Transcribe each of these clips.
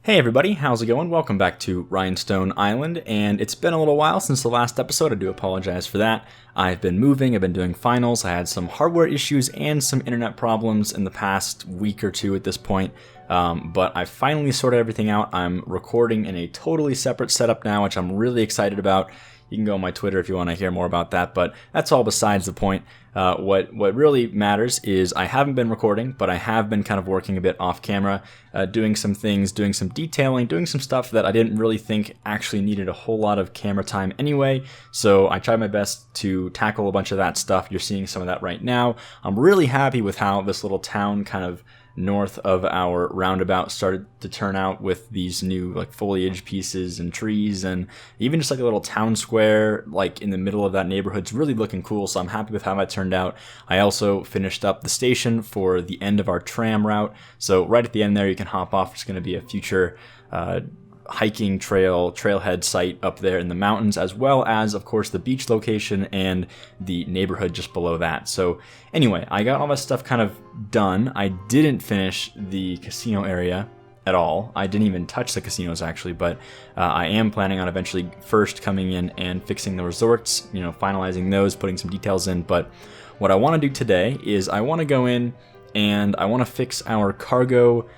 Hey everybody, how's it going? Welcome back to Rhinestone Island, and it's been a little while since the last episode. I do apologize for that. I've been moving, I've been doing finals, I had some hardware issues and some internet problems in the past week or two at this point, but I finally sorted everything out. I'm recording in a totally separate setup now, which I'm really excited about. You can go on my Twitter if you want to hear more about that, but that's all besides the point. What really matters is I haven't been recording, but I have been kind of working a bit off camera, doing some things, doing some detailing, doing some stuff that I didn't really think actually needed a whole lot of camera time anyway. So I tried my best to tackle a bunch of that stuff. You're seeing some of that right now. I'm really happy with how this little town kind of north of our roundabout started to turn out with these new like foliage pieces and trees, and even just like a little town square like in the middle of that neighborhood. It's really looking cool, so I'm happy with how that turned out. I also finished up the station for the end of our tram route, so right at the end there you can hop off. It's going to be a future hiking trailhead site up there in the mountains, as well as of course the beach location and the neighborhood just below that. So anyway, I got all that stuff kind of done. I didn't finish the casino area at all. I didn't even touch the casinos actually, but I am planning on eventually first coming in and fixing the resorts, finalizing those, putting some details in. But what I want to do today is I want to go in and I want to fix our cargo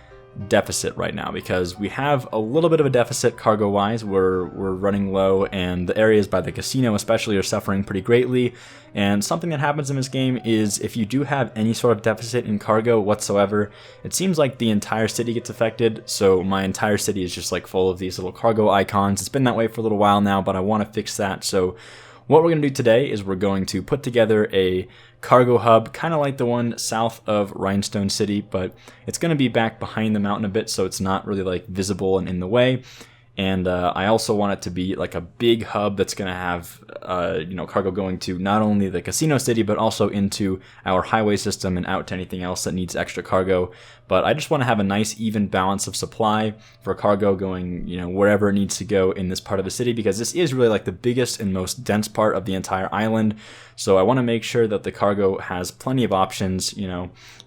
deficit right now, because we have a little bit of a deficit cargo wise. We're running low, and the areas by the casino especially are suffering pretty greatly. And something that happens in this game is if you do have any sort of deficit in cargo whatsoever, it seems like the entire city gets affected. So my entire city is just like full of these little cargo icons. It's been that way for a little while now, but I want to fix that. So what we're going to do today is we're going to put together a cargo hub, kind of like the one south of Rhinestone City, but it's going to be back behind the mountain a bit, so it's not really like visible and in the way. And I also want it to be like a big hub that's going to have cargo going to not only the casino city, but also into our highway system and out to anything else that needs extra cargo. But I just want to have a nice even balance of supply for cargo going, wherever it needs to go in this part of the city, because this is really like the biggest and most dense part of the entire island. So I want to make sure that the cargo has plenty of options,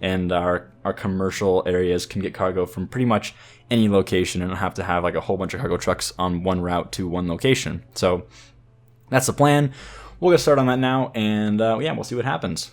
and our commercial areas can get cargo from pretty much any location and don't have to have like a whole bunch of cargo trucks on one route to one location. So that's the plan. We'll get started on that now, and we'll see what happens.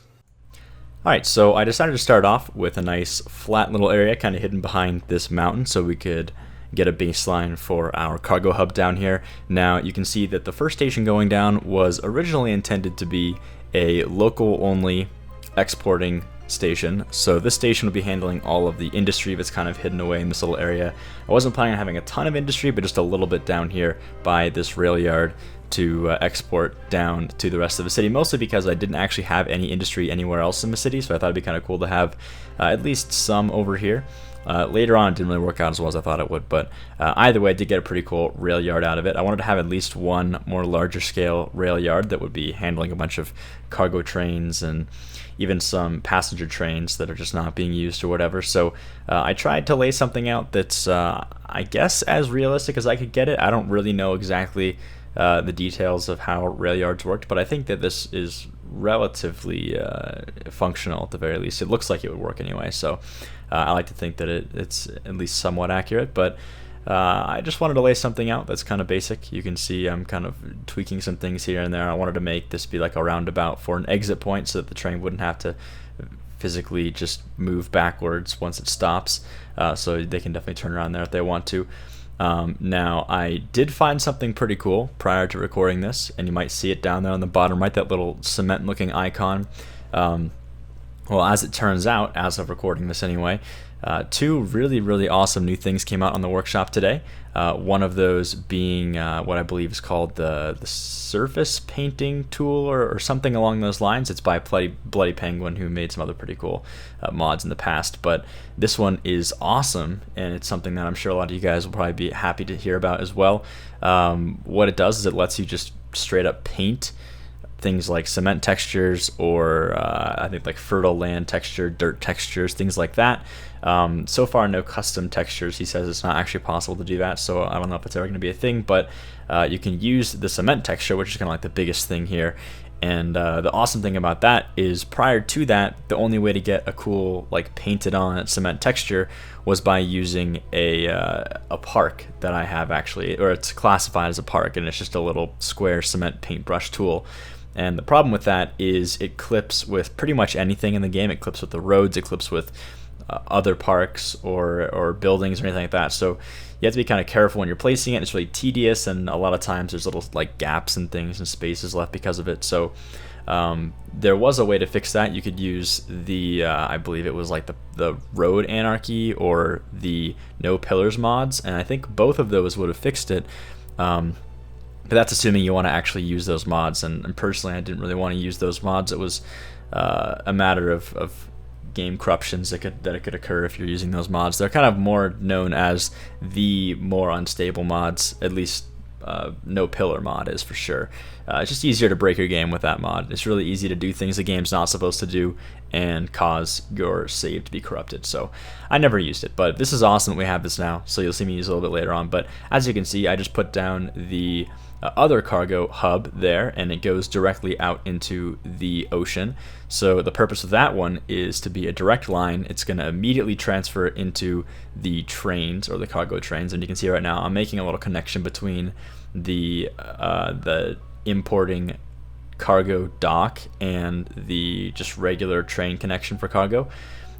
Alright, so I decided to start off with a nice flat little area kind of hidden behind this mountain so we could get a baseline for our cargo hub down here. Now you can see that the first station going down was originally intended to be a local only exporting station. So this station will be handling all of the industry that's kind of hidden away in this little area. I wasn't planning on having a ton of industry, but just a little bit down here by this rail yard to export down to the rest of the city, mostly because I didn't actually have any industry anywhere else in the city, so I thought it'd be kind of cool to have at least some over here. Later on, it didn't really work out as well as I thought it would, but either way, I did get a pretty cool rail yard out of it. I wanted to have at least one more larger scale rail yard that would be handling a bunch of cargo trains and even some passenger trains that are just not being used or whatever. So I tried to lay something out that's, I guess, as realistic as I could get it. I don't really know exactly the details of how rail yards worked, but I think that this is relatively functional at the very least. It looks like it would work anyway, so I like to think that it's at least somewhat accurate, but I just wanted to lay something out that's kind of basic. You can see I'm kind of tweaking some things here and there. I wanted to make this be like a roundabout for an exit point so that the train wouldn't have to physically just move backwards once it stops, so they can definitely turn around there if they want to. Now, I did find something pretty cool prior to recording this, and you might see it down there on the bottom right, that little cement-looking icon. Well, as it turns out, as of recording this anyway, two really, really awesome new things came out on the workshop today. One of those being what I believe is called the surface painting tool or something along those lines. It's by Bloody Penguin, who made some other pretty cool mods in the past. But this one is awesome, and it's something that I'm sure a lot of you guys will probably be happy to hear about as well. What it does is it lets you just straight up paint things like cement textures or I think like fertile land texture, dirt textures, things like that. So far, no custom textures. He says it's not actually possible to do that, so I don't know if it's ever going to be a thing, but you can use the cement texture, which is kind of like the biggest thing here, And the awesome thing about that is prior to that, the only way to get a cool like painted on cement texture was by using a park that I have actually, or it's classified as a park, and it's just a little square cement paintbrush tool. And the problem with that is it clips with pretty much anything in the game. It clips with the roads, it clips with other parks or buildings or anything like that. So you have to be kind of careful when you're placing it. It's really tedious, and a lot of times there's little like gaps and things and spaces left because of it. So there was a way to fix that. You could use the I believe it was like the road anarchy or the no pillars mods, and I think both of those would have fixed it. But that's assuming you want to actually use those mods, and personally I didn't really want to use those mods. It was a matter of game corruptions that could occur if you're using those mods. They're kind of more known as the more unstable mods, at least no pillar mod is for sure. It's just easier to break your game with that mod. It's really easy to do things the game's not supposed to do and cause your save to be corrupted. So I never used it, but this is awesome that we have this now. So you'll see me use it a little bit later on. But as you can see, I just put down the other cargo hub there, and it goes directly out into the ocean. So the purpose of that one is to be a direct line. It's going to immediately transfer into the trains, or the cargo trains, and you can see right now I'm making a little connection between the importing cargo dock and the just regular train connection for cargo.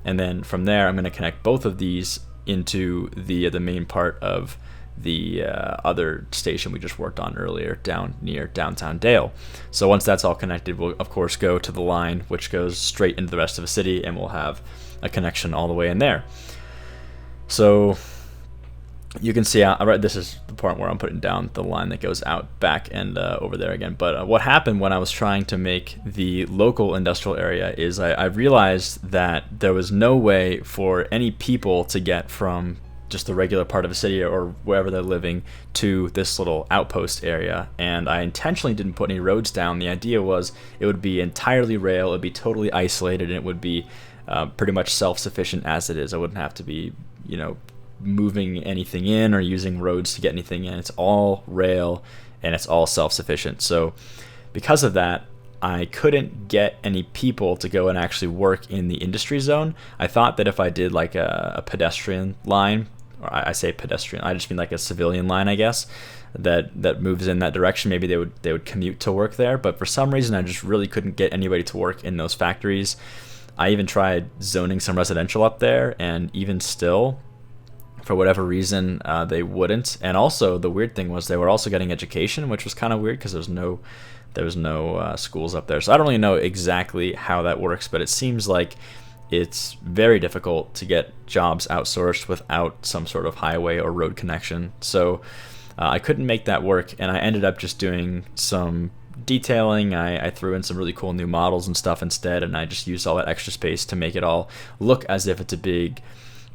And then from there I'm going to connect both of these into the main part of the other station we just worked on earlier down near downtown Dale. So once that's all connected, we'll of course go to the line which goes straight into the rest of the city, and we'll have a connection all the way in there. So you can see this is the part where I'm putting down the line that goes out back and over there again. But what happened when I was trying to make the local industrial area is I realized that there was no way for any people to get from just the regular part of a city or wherever they're living to this little outpost area, and I intentionally didn't put any roads down. The idea was it would be entirely rail, it would be totally isolated, and it would be pretty much self-sufficient as it is. I wouldn't have to be, moving anything in or using roads to get anything in. It's all rail and it's all self-sufficient. So because of that, I couldn't get any people to go and actually work in the industry zone. I thought that if I did like a pedestrian line, or I say pedestrian, I just mean like a civilian line, I guess, that moves in that direction, maybe they would commute to work there. But for some reason, I just really couldn't get anybody to work in those factories. I even tried zoning some residential up there, and even still, for whatever reason, they wouldn't. And also, the weird thing was they were also getting education, which was kind of weird because there was no schools up there. So I don't really know exactly how that works, but it seems like it's very difficult to get jobs outsourced without some sort of highway or road connection. So I couldn't make that work, and I ended up just doing some detailing. I threw in some really cool new models and stuff instead, and I just used all that extra space to make it all look as if it's a big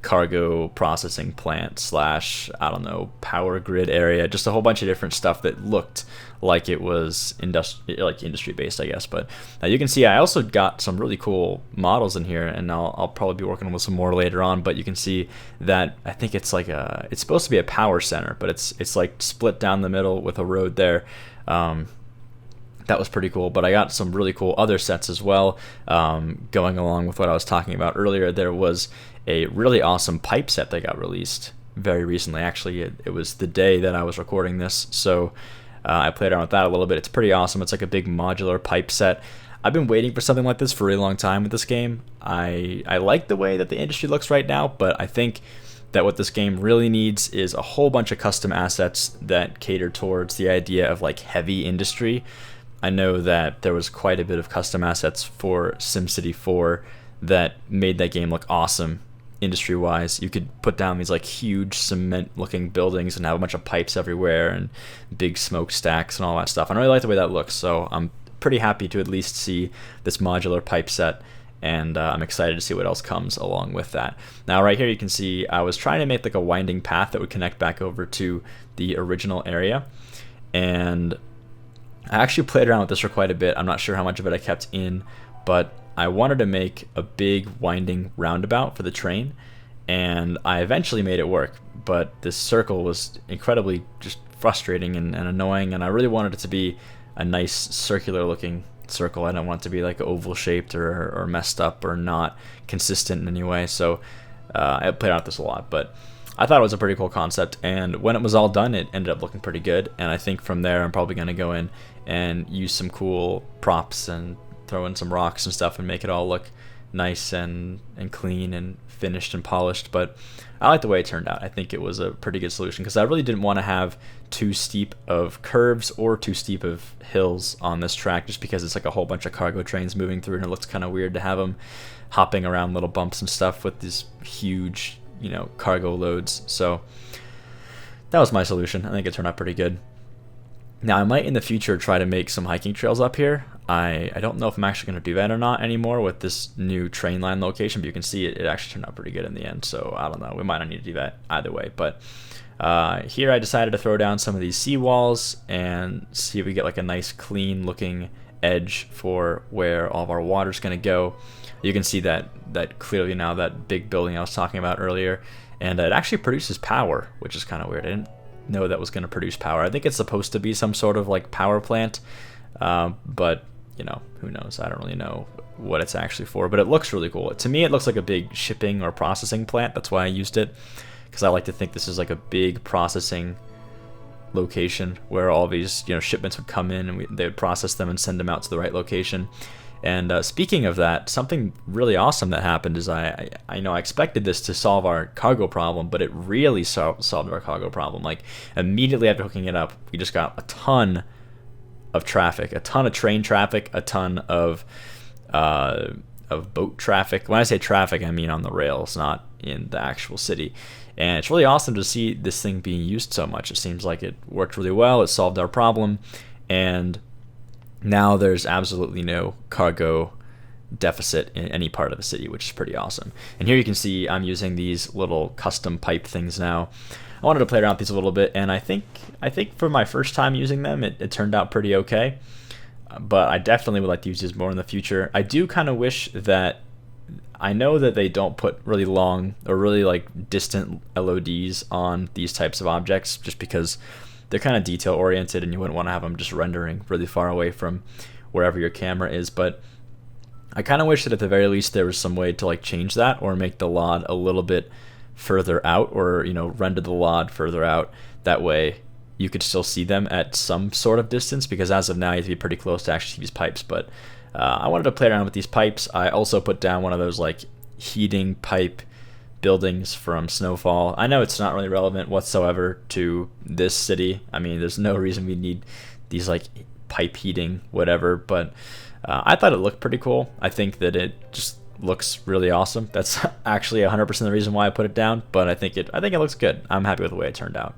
cargo processing plant / I don't know, power grid area, just a whole bunch of different stuff that looked like it was industry based, I guess. But you can see I also got some really cool models in here, and I'll probably be working with some more later on. But you can see that I think it's like it's supposed to be a power center, but it's like split down the middle with a road there. That was pretty cool. But I got some really cool other sets as well. Going along with what I was talking about earlier, there was a really awesome pipe set that got released very recently. Actually, it was the day that I was recording this, so I played around with that a little bit. It's pretty awesome. It's like a big modular pipe set. I've been waiting for something like this for a really long time with this game. I like the way that the industry looks right now, but I think that what this game really needs is a whole bunch of custom assets that cater towards the idea of like heavy industry. I know that there was quite a bit of custom assets for SimCity 4 that made that game look awesome industry-wise. You could put down these like huge cement-looking buildings and have a bunch of pipes everywhere and big smokestacks and all that stuff. And I really like the way that looks, so I'm pretty happy to at least see this modular pipe set, and I'm excited to see what else comes along with that. Now right here you can see I was trying to make like a winding path that would connect back over to the original area, and I actually played around with this for quite a bit. I'm not sure how much of it I kept in, but I wanted to make a big winding roundabout for the train, and I eventually made it work, but this circle was incredibly just frustrating and annoying, and I really wanted it to be a nice circular looking circle. I don't want it to be like oval shaped or messed up or not consistent in any way. So I played around with this a lot, but I thought it was a pretty cool concept, and when it was all done, it ended up looking pretty good. And I think from there, I'm probably going to go in and use some cool props and throw in some rocks and stuff and make it all look nice and clean and finished and polished. But I like the way it turned out. I think it was a pretty good solution because I really didn't want to have too steep of curves or too steep of hills on this track, just because it's like a whole bunch of cargo trains moving through, and it looks kind of weird to have them hopping around little bumps and stuff with these huge, cargo loads. So that was my solution. I think it turned out pretty good. Now I might in the future try to make some hiking trails up here. I don't know if I'm actually going to do that or not anymore with this new train line location, but you can see it actually turned out pretty good in the end. So I don't know, we might not need to do that either way. But here I decided to throw down some of these seawalls and see if we get like a nice clean looking edge for where all of our water's going to go. You can see that clearly now, that big building I was talking about earlier, and it actually produces power, which is kind of weird. I didn't know that was going to produce power. I think it's supposed to be some sort of like power plant, but who knows? I don't really know what it's actually for, but it looks really cool. To me, it looks like a big shipping or processing plant. That's why I used it, because I like to think this is like a big processing location where all these shipments would come in and they would process them and send them out to the right location. And speaking of that, something really awesome that happened is I expected this to solve our cargo problem, but it really solved our cargo problem. Like immediately after hooking it up, we just got a ton of traffic, a ton of train traffic, a ton of boat traffic. When I say traffic, I mean on the rails, not in the actual city. And it's really awesome to see this thing being used so much. It seems like it worked really well. It solved our problem, and now there's absolutely no cargo deficit in any part of the city, which is pretty awesome. And here you can see I'm using these little custom pipe things now. I wanted to play around with these a little bit, and I think for my first time using them, it turned out pretty okay. But I definitely would like to use these more in the future. I do kind of wish that, I know that they don't put really long or really like distant LODs on these types of objects, just because they're kind of detail oriented and you wouldn't want to have them just rendering really far away from wherever your camera is. But I kind of wish that at the very least there was some way to like change that or make the LOD a little bit further out, or render the LOD further out. That way you could still see them at some sort of distance, because as of now you have to be pretty close to actually see these pipes. But I wanted to play around with these pipes. I also put down one of those like heating pipe buildings from Snowfall. I know it's not really relevant whatsoever to this city. I mean, there's no reason we need these like pipe heating whatever, but I thought it looked pretty cool. I think that it just looks really awesome. That's actually 100% the reason why I put it down, but I think it looks good. I'm happy with the way it turned out.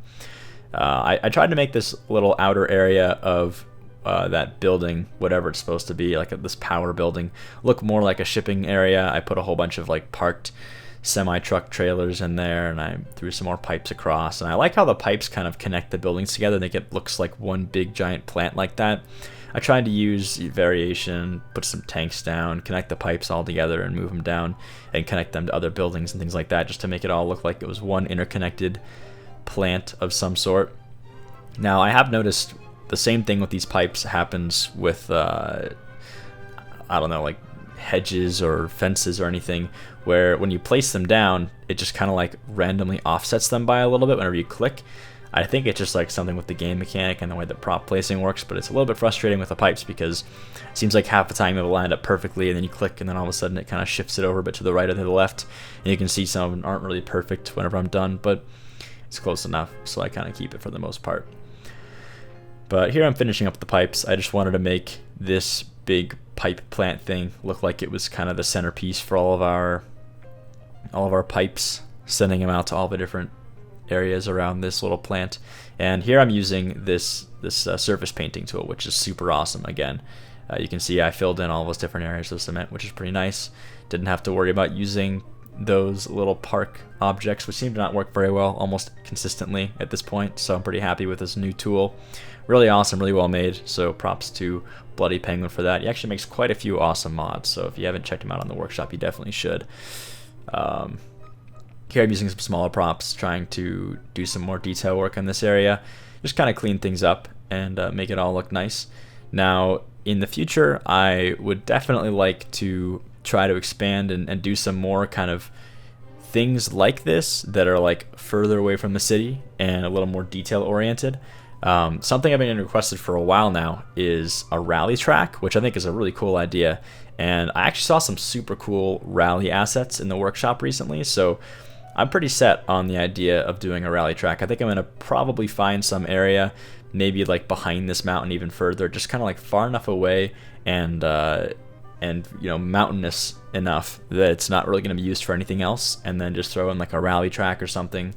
I tried to make this little outer area of that building, whatever it's supposed to be, like this power building, look more like a shipping area. I put a whole bunch of like parked semi-truck trailers in there, and I threw some more pipes across. And I like how the pipes kind of connect the buildings together. They looks like one big giant plant like that. I tried to use variation, put some tanks down, connect the pipes all together and move them down and connect them to other buildings and things like that, just to make it all look like it was one interconnected plant of some sort. Now I have noticed the same thing with these pipes happens with I don't know, like hedges or fences or anything, where when you place them down, it just kind of like randomly offsets them by a little bit whenever you click. I think it's just like something with the game mechanic and the way the prop placing works, but it's a little bit frustrating with the pipes, because it seems like half the time it will line up perfectly, and then you click and then all of a sudden it kind of shifts it over a bit to the right or to the left, and you can see some of them aren't really perfect whenever I'm done, but it's close enough, so I kind of keep it for the most part. But here I'm finishing up the pipes. I just wanted to make this big pipe plant thing look like it was kind of the centerpiece for all of our pipes, sending them out to all the different areas around this little plant. And here I'm using this surface painting tool, which is super awesome. Again, you can see I filled in all those different areas of cement, which is pretty nice. Didn't have to worry about using those little park objects, which seem to not work very well almost consistently at this point, so I'm pretty happy with this new tool. Really awesome, really well made, so props to Bloody Penguin for that. He actually makes quite a few awesome mods, so if you haven't checked him out on the workshop, you definitely should. Here I'm using some smaller props, trying to do some more detail work on this area, just kind of clean things up and make it all look nice. Now, in the future, I would definitely like to try to expand and do some more kind of things like this that are like further away from the city and a little more detail oriented. Something I've been requested for a while now is a rally track, which I think is a really cool idea. And I actually saw some super cool rally assets in the workshop recently, so I'm pretty set on the idea of doing a rally track. I think I'm going to probably find some area, maybe like behind this mountain even further, just kind of like far enough away and mountainous enough that it's not really going to be used for anything else, and then just throw in like a rally track or something.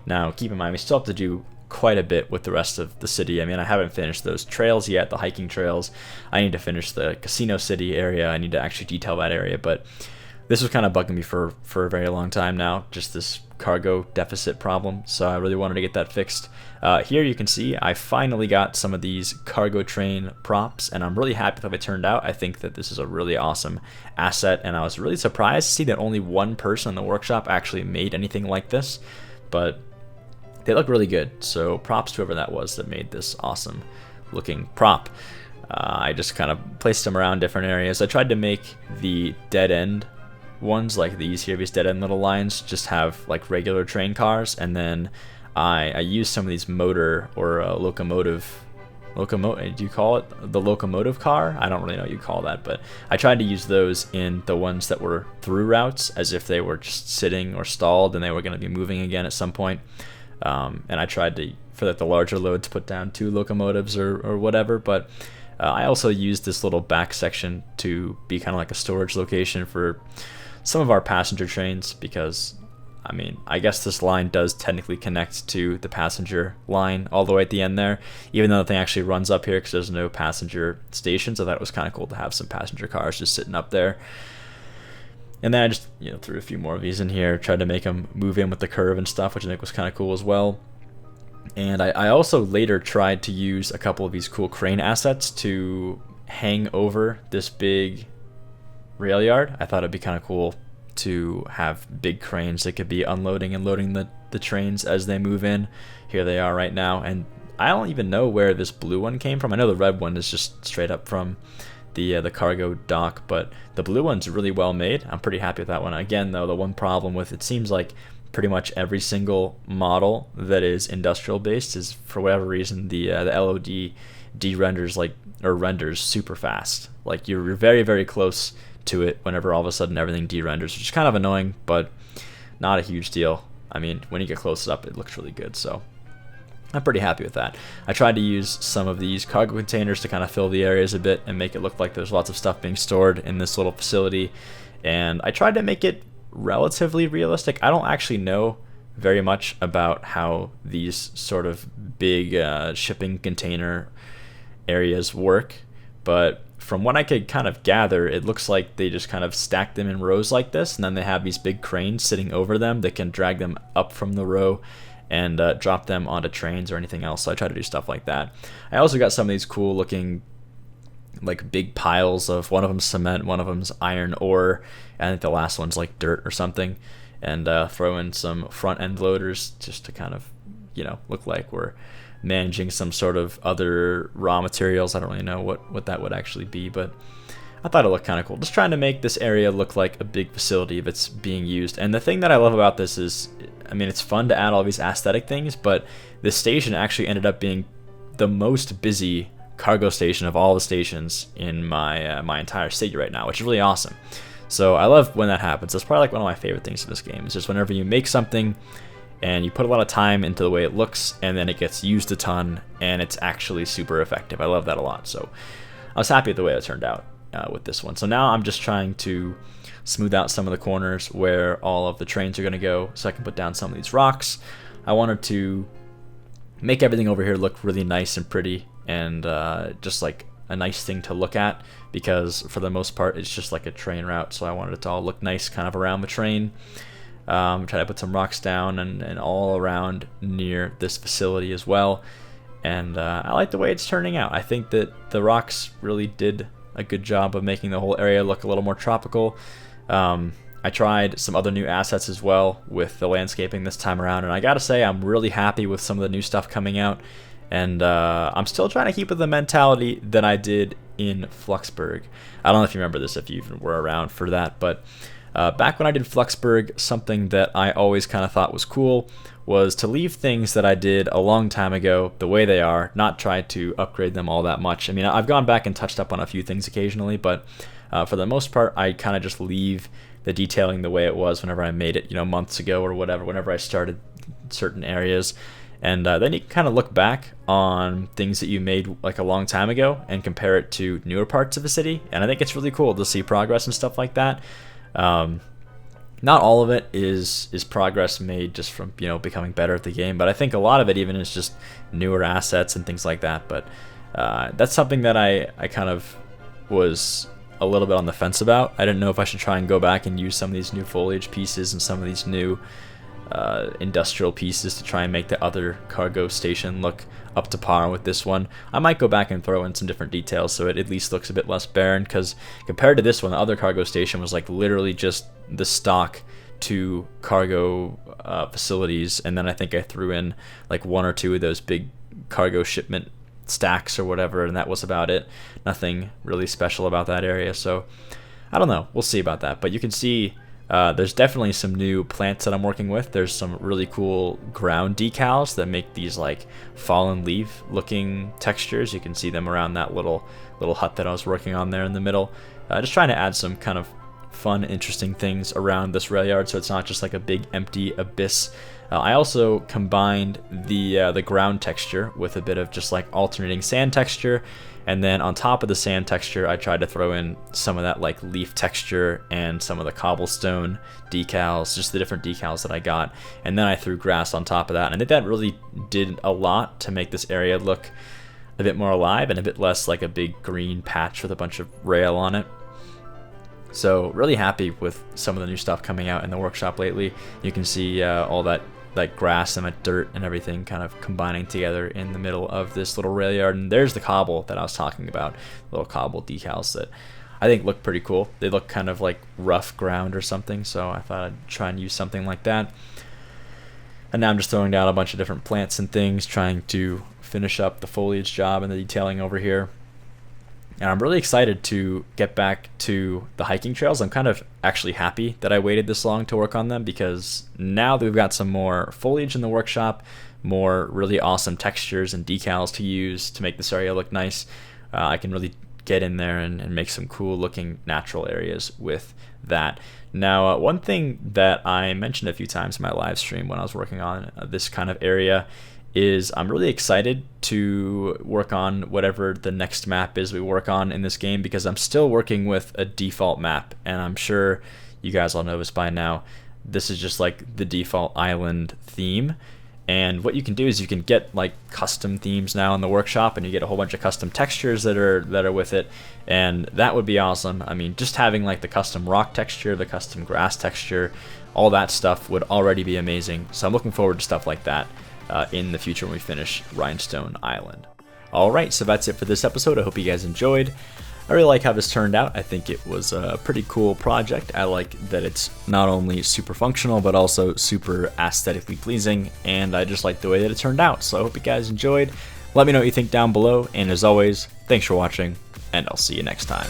Now, keep in mind, we still have to do quite a bit with the rest of the city. I mean, I haven't finished those trails yet, the hiking trails. I need to finish the Casino City area. I need to actually detail that area, but this was kind of bugging me for a very long time now, just this cargo deficit problem, so I really wanted to get that fixed. Here you can see I finally got some of these cargo train props, and I'm really happy with how they turned out. I think that this is a really awesome asset, and I was really surprised to see that only one person in the workshop actually made anything like this, but they look really good, so props to whoever that was that made this awesome looking prop. I just kind of placed them around different areas. I tried to make the dead end ones like these here, these dead end little lines, just have like regular train cars, and then I used some of these motor or locomotive, do you call it the locomotive car? I don't really know what you call that, but I tried to use those in the ones that were through routes as if they were just sitting or stalled and they were going to be moving again at some point. And I tried to, for like the larger load, to put down 2 locomotives or whatever, but I also used this little back section to be kind of like a storage location for some of our passenger trains, because I mean, I guess this line does technically connect to the passenger line all the way at the end there, even though the thing actually runs up here because there's no passenger station. So that was kind of cool to have some passenger cars just sitting up there. And then I just threw a few more of these in here, tried to make them move in with the curve and stuff, which I think was kind of cool as well. And I also later tried to use a couple of these cool crane assets to hang over this big rail yard. I thought it'd be kind of cool to have big cranes that could be unloading and loading the trains as they move in. Here they are right now, and I don't even know where this blue one came from. I know the red one is just straight up from the cargo dock, but the blue one's really well made. I'm pretty happy with that one. Again, though, the one problem with it seems like pretty much every single model that is industrial based is, for whatever reason, the l.a.g renders renders super fast. Like you're very, very close to it whenever all of a sudden everything de-renders, which is kind of annoying, but not a huge deal. I mean, when you get close up, it looks really good, so I'm pretty happy with that. I tried to use some of these cargo containers to kind of fill the areas a bit and make it look like there's lots of stuff being stored in this little facility, and I tried to make it relatively realistic. I don't actually know very much about how these sort of big shipping container areas work, but from what I could kind of gather, it looks like they just kind of stack them in rows like this, and then they have these big cranes sitting over them that can drag them up from the row and drop them onto trains or anything else. So I try to do stuff like that. I also got some of these cool looking like big piles of, one of them's cement, one of them's iron ore, and I think the last one's like dirt or something, and throw in some front end loaders just to kind of look like we're managing some sort of other raw materials. I don't really know what that would actually be, but I thought it looked kind of cool. Just trying to make this area look like a big facility if it's being used. And the thing that I love about this is, I mean, it's fun to add all these aesthetic things, but this station actually ended up being the most busy cargo station of all the stations in my entire city right now, which is really awesome. So I love when that happens. That's probably like one of my favorite things in this game. It's just whenever you make something and you put a lot of time into the way it looks, and then it gets used a ton, and it's actually super effective. I love that a lot. So I was happy with the way it turned out with this one. So now I'm just trying to smooth out some of the corners where all of the trains are going to go so I can put down some of these rocks. I wanted to make everything over here look really nice and pretty, and just like a nice thing to look at, because for the most part it's just like a train route, so I wanted it to all look nice kind of around the train. Try to put some rocks down and all around near this facility as well, and I like the way it's turning out. I think that the rocks really did a good job of making the whole area look a little more tropical. I tried some other new assets as well with the landscaping this time around, and I gotta say I'm really happy with some of the new stuff coming out, and I'm still trying to keep with the mentality that I did in Fluxburg. I don't know if you remember this, if you even were around for that, but back when I did Fluxburg, something that I always kind of thought was cool was to leave things that I did a long time ago the way they are, not try to upgrade them all that much. I mean, I've gone back and touched up on a few things occasionally, but for the most part, I kind of just leave the detailing the way it was whenever I made it, months ago or whatever, whenever I started certain areas. And then you can kind of look back on things that you made like a long time ago and compare it to newer parts of the city. And I think it's really cool to see progress and stuff like that. Not all of it is progress made just from becoming better at the game, but I think a lot of it even is just newer assets and things like that. But that's something that I kind of was a little bit on the fence about. I didn't know if I should try and go back and use some of these new foliage pieces and some of these new industrial pieces to try and make the other cargo station look up to par with this one. I might go back and throw in some different details so it at least looks a bit less barren, because compared to this one, the other cargo station was like literally just the stock to cargo facilities, and then I think I threw in like one or two of those big cargo shipment stacks or whatever, and that was about it. Nothing really special about that area, so I don't know, we'll see about that. But you can see there's definitely some new plants that I'm working with. There's some really cool ground decals that make these like fallen leaf looking textures. You can see them around that little hut that I was working on there in the middle. Just trying to add some kind of fun, interesting things around this rail yard so it's not just like a big empty abyss. I also combined the ground texture with a bit of just like alternating sand texture, and then on top of the sand texture I tried to throw in some of that like leaf texture and some of the cobblestone decals, just the different decals that I got, and then I threw grass on top of that, and I think that really did a lot to make this area look a bit more alive and a bit less like a big green patch with a bunch of rail on it. So really happy with some of the new stuff coming out in the workshop lately. You can see all that grass and that dirt and everything kind of combining together in the middle of this little rail yard. And there's the cobble that I was talking about, little cobble decals that I think look pretty cool. They look kind of like rough ground or something, so I thought I'd try and use something like that. And now I'm just throwing down a bunch of different plants and things, trying to finish up the foliage job and the detailing over here. And I'm really excited to get back to the hiking trails. I'm kind of actually happy that I waited this long to work on them, because now that we've got some more foliage in the workshop, more really awesome textures and decals to use to make this area look nice, I can really get in there and make some cool looking natural areas with that. Now, one thing that I mentioned a few times in my live stream when I was working on this kind of area is I'm really excited to work on whatever the next map is we work on in this game, because I'm still working with a default map, and I'm sure you guys all know this by now. This is just like the default island theme, and what you can do is you can get like custom themes now in the workshop, and you get a whole bunch of custom textures that are with it, and that would be awesome. I mean, just having like the custom rock texture, the custom grass texture, all that stuff would already be amazing. So I'm looking forward to stuff like that in the future when we finish Rhinestone Island. Alright, so that's it for this episode. I hope you guys enjoyed. I really like how this turned out. I think it was a pretty cool project. I like that it's not only super functional, but also super aesthetically pleasing, and I just like the way that it turned out. So I hope you guys enjoyed. Let me know what you think down below, and as always, thanks for watching, and I'll see you next time.